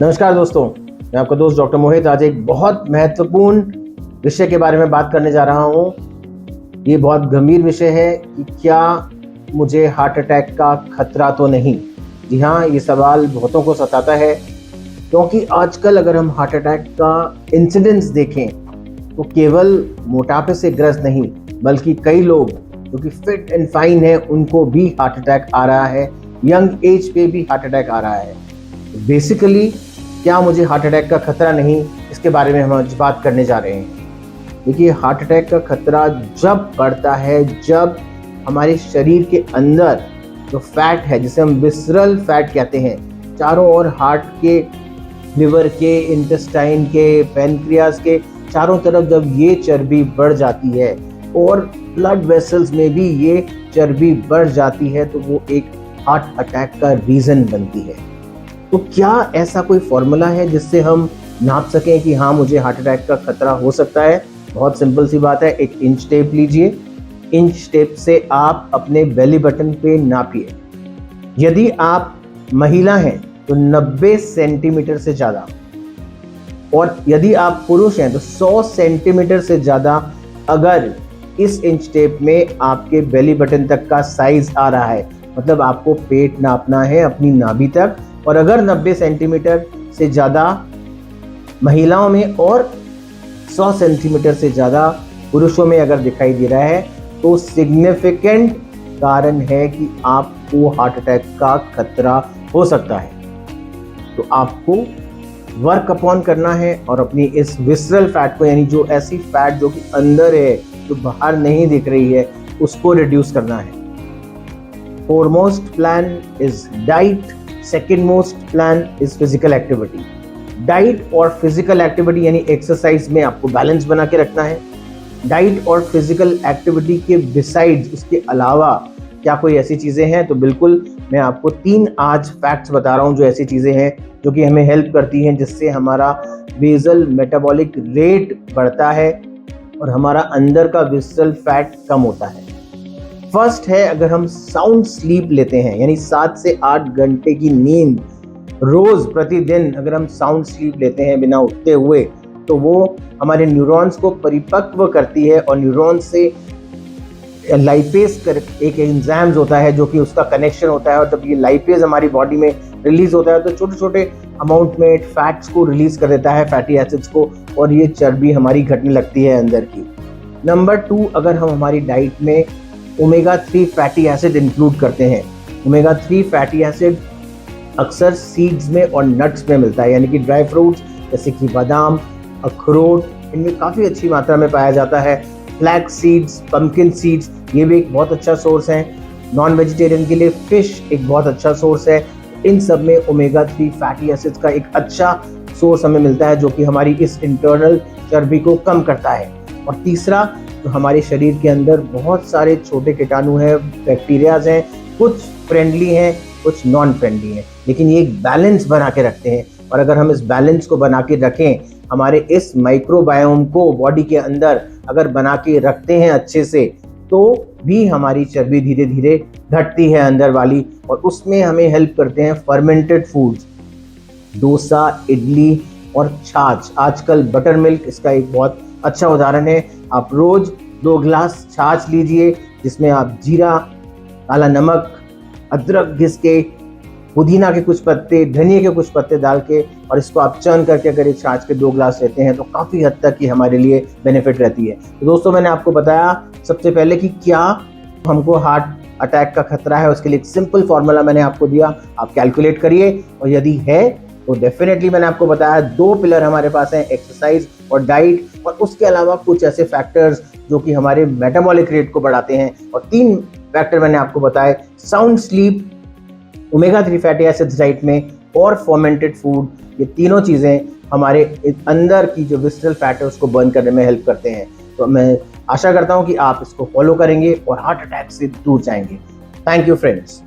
नमस्कार दोस्तों, मैं आपका दोस्त डॉक्टर मोहित आज एक बहुत महत्वपूर्ण विषय के बारे में बात करने जा रहा हूँ। ये बहुत गंभीर विषय है कि क्या मुझे हार्ट अटैक का खतरा तो नहीं। जी हाँ, ये सवाल बहुतों को सताता है क्योंकि आजकल अगर हम हार्ट अटैक का इंसिडेंस देखें तो केवल मोटापे से ग्रस्त नहीं बल्कि कई लोग जो कि फिट एंड फाइन है उनको भी हार्ट अटैक आ रहा है, यंग एज पे भी हार्ट अटैक आ रहा है। बेसिकली क्या मुझे हार्ट अटैक का खतरा नहीं, इसके बारे में हम आज बात करने जा रहे हैं। देखिए, हार्ट अटैक का खतरा जब बढ़ता है जब हमारे शरीर के अंदर जो फैट है, जिसे हम विसरल फैट कहते हैं, चारों ओर हार्ट के, लिवर के, इंटेस्टाइन के, पैनक्रियाज के चारों तरफ जब ये चर्बी बढ़ जाती है और ब्लड वेसल्स में भी ये चर्बी बढ़ जाती है तो वो एक हार्ट अटैक का रीज़न बनती है। तो क्या ऐसा कोई फॉर्मूला है जिससे हम नाप सकें कि हाँ, मुझे हार्ट अटैक का खतरा हो सकता है? बहुत सिंपल सी बात है, एक इंच टेप लीजिए। इंच टेप से आप अपने बेली बटन पे नापिए। यदि आप महिला हैं तो 90 सेंटीमीटर से ज़्यादा, और यदि आप पुरुष हैं तो 100 सेंटीमीटर से ज़्यादा अगर इस इंच टेप में आपके बेली बटन तक का साइज आ रहा है, मतलब आपको पेट नापना है अपनी नाभि तक, और अगर 90 सेंटीमीटर से ज़्यादा महिलाओं में और 100 सेंटीमीटर से ज़्यादा पुरुषों में अगर दिखाई दे रहा है तो सिग्निफिकेंट कारण है कि आपको हार्ट अटैक का खतरा हो सकता है। तो आपको वर्क अपॉन करना है और अपनी इस विसरल फैट को, यानी जो ऐसी फैट जो कि अंदर है, जो बाहर नहीं दिख रही है, उसको रिड्यूस करना है। Foremost plan is diet, second most plan is physical activity. Diet और फिजिकल एक्टिविटी यानी एक्सरसाइज में आपको बैलेंस बना के रखना है। डाइट और फिजिकल एक्टिविटी के बिसाइड्स, उसके अलावा क्या कोई ऐसी चीज़ें हैं? तो बिल्कुल, मैं आपको 3 आज फैक्ट्स बता रहा हूँ जो ऐसी चीज़ें हैं जो कि हमें हेल्प करती हैं, जिससे हमारा बेसल मेटाबॉलिक रेट बढ़ता है और हमारा अंदर का विसरल फैट कम होता है। फर्स्ट है, अगर हम साउंड स्लीप लेते हैं, यानी 7 से 8 घंटे की नींद रोज प्रतिदिन अगर हम साउंड स्लीप लेते हैं बिना उठते हुए, तो वो हमारे न्यूरॉन्स को परिपक्व करती है और न्यूरॉन्स से लाइपेज कर एक एंजाइम्स होता है जो कि उसका कनेक्शन होता है, और जब ये लाइपेज हमारी बॉडी में रिलीज होता है तो छोटे छोटे अमाउंट में फैट्स को रिलीज कर देता है, फैटी एसिड्स को, और ये चर्बी हमारी घटने लगती है अंदर की। नंबर 2, अगर हम हमारी डाइट में ओमेगा 3 फैटी एसिड इंक्लूड करते हैं। ओमेगा 3 फैटी एसिड अक्सर सीड्स में और नट्स में मिलता है, यानी कि ड्राई फ्रूट्स जैसे कि बादाम, अखरोट, इनमें काफ़ी अच्छी मात्रा में पाया जाता है। फ्लैक्स सीड्स, पम्पकिन सीड्स, ये भी एक बहुत अच्छा सोर्स है। नॉन वेजिटेरियन के लिए फिश एक बहुत अच्छा सोर्स है। इन सब में ओमेगा 3 फैटी एसिड्स का एक अच्छा सोर्स हमें मिलता है जो कि हमारी इस इंटरनल चर्बी को कम करता है। और तीसरा, तो हमारे शरीर के अंदर बहुत सारे छोटे कीटाणु हैं, बैक्टीरियाज हैं, कुछ फ्रेंडली हैं, कुछ नॉन फ्रेंडली हैं, लेकिन ये एक बैलेंस बना के रखते हैं। और अगर हम इस बैलेंस को बना के रखें, हमारे इस माइक्रोबायोम को बॉडी के अंदर अगर बना के रखते हैं अच्छे से, तो भी हमारी चर्बी धीरे धीरे घटती है अंदर वाली, और उसमें हमें हेल्प करते हैं फर्मेंटेड फूड्स, डोसा, इडली और छाछ। आजकल बटर मिल्क इसका एक बहुत अच्छा उदाहरण है। आप रोज 2 गिलास छाछ लीजिए जिसमें आप जीरा, काला नमक, अदरक घिस के, पुदीना के कुछ पत्ते, धनिया के कुछ पत्ते डाल के, और इसको आप चर्न करके अगर ये छाछ के 2 गिलास लेते हैं तो काफ़ी हद तक ये हमारे लिए बेनिफिट रहती है। तो दोस्तों, मैंने आपको बताया सबसे पहले कि क्या हमको हार्ट अटैक का खतरा है, उसके लिए एक सिंपल फॉर्मूला मैंने आपको दिया, आप कैलकुलेट करिए, और यदि है तो डेफिनेटली मैंने आपको बताया 2 पिलर हमारे पास हैं, एक्सरसाइज और डाइट, और उसके अलावा कुछ ऐसे फैक्टर्स जो कि हमारे मेटाबॉलिक रेट को बढ़ाते हैं, और 3 फैक्टर मैंने आपको बताए, sound sleep, omega 3 fatty acids diet में, और फर्मेंटेड फूड। ये तीनों चीज़ें हमारे अंदर की जो विसरल फैट है उसको बर्न करने में हेल्प करते हैं। तो मैं आशा करता हूँ कि आप इसको फॉलो करेंगे और हार्ट अटैक से दूर जाएंगे। Thank you friends.